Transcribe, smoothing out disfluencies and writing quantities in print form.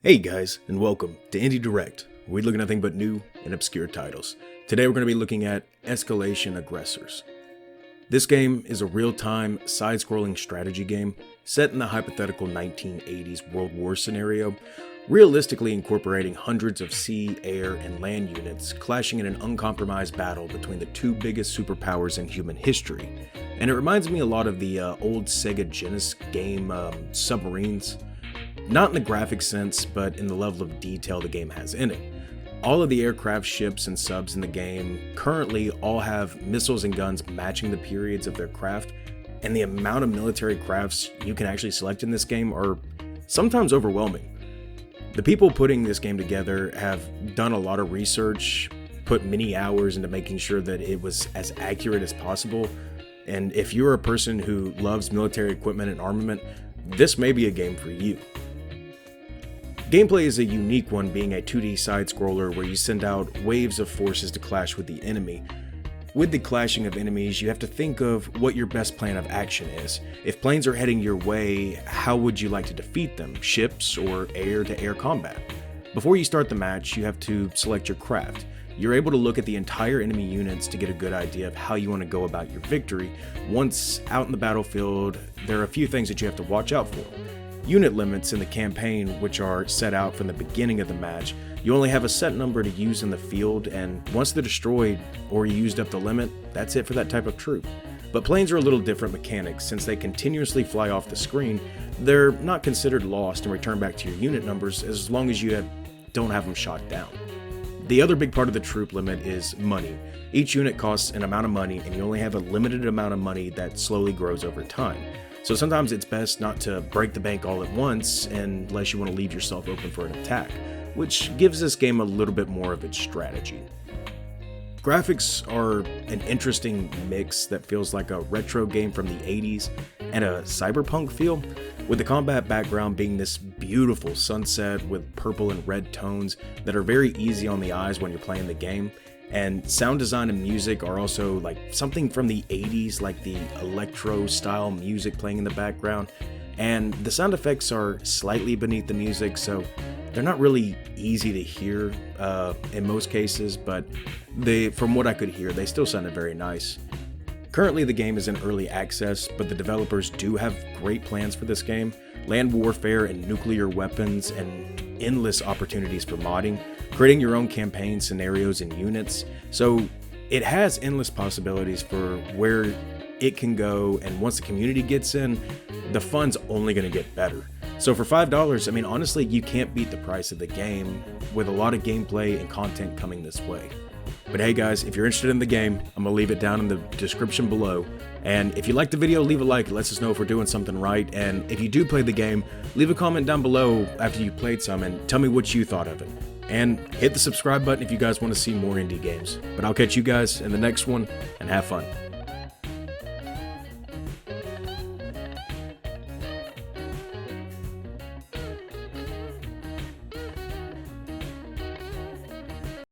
Hey guys, and welcome to Indie Direct, where we look at nothing but new and obscure titles. Today we're going to be looking at Escalation Aggressors. This game is a real-time, side-scrolling strategy game set in the hypothetical 1980s World War scenario, realistically incorporating hundreds of sea, air, and land units clashing in an uncompromised battle between the two biggest superpowers in human history. And it reminds me a lot of the old Sega Genesis game Submarines. Not in the graphic sense, but in the level of detail the game has in it. All of the aircraft, ships, and subs in the game currently all have missiles and guns matching the periods of their craft, and the amount of military crafts you can actually select in this game are sometimes overwhelming. The people putting this game together have done a lot of research, put many hours into making sure that it was as accurate as possible, and if you're a person who loves military equipment and armament, this may be a game for you. Gameplay is a unique one, being a 2D side-scroller where you send out waves of forces to clash with the enemy. With the clashing of enemies, you have to think of what your best plan of action is. If planes are heading your way, how would you like to defeat them? Ships or air-to-air combat? Before you start the match, you have to select your craft. You're able to look at the entire enemy units to get a good idea of how you want to go about your victory. Once out in the battlefield, there are a few things that you have to watch out for. Unit limits in the campaign, which are set out from the beginning of the match. You only have a set number to use in the field, and once they're destroyed or you used up the limit, that's it for that type of troop. But planes are a little different mechanics. Since they continuously fly off the screen, they're not considered lost and return back to your unit numbers as long as you don't have them shot down. The other big part of the troop limit is money. Each unit costs an amount of money, and you only have a limited amount of money that slowly grows over time. So sometimes it's best not to break the bank all at once unless you want to leave yourself open for an attack, which gives this game a little bit more of its strategy. Graphics are an interesting mix that feels like a retro game from the 80s and a cyberpunk feel, with the combat background being this beautiful sunset with purple and red tones that are very easy on the eyes when you're playing the game. And sound design and music are also like something from the 80s, like the electro style music playing in the background. And the sound effects are slightly beneath the music, so they're not really easy to hear in most cases, but from what I could hear, they still sounded very nice. Currently the game is in early access, but the developers do have great plans for this game. Land warfare and nuclear weapons and endless opportunities for modding, creating your own campaign scenarios and units. So it has endless possibilities for where it can go, and once the community gets in, the fun's only going to get better. So for $5, I mean, honestly, you can't beat the price of the game with a lot of gameplay and content coming this way. But hey guys, if you're interested in the game, I'm going to leave it down in the description below. And if you liked the video, leave a like. It lets us know if we're doing something right. And if you do play the game, leave a comment down below after you played some and tell me what you thought of it. And hit the subscribe button if you guys want to see more indie games. But I'll catch you guys in the next one, and have fun.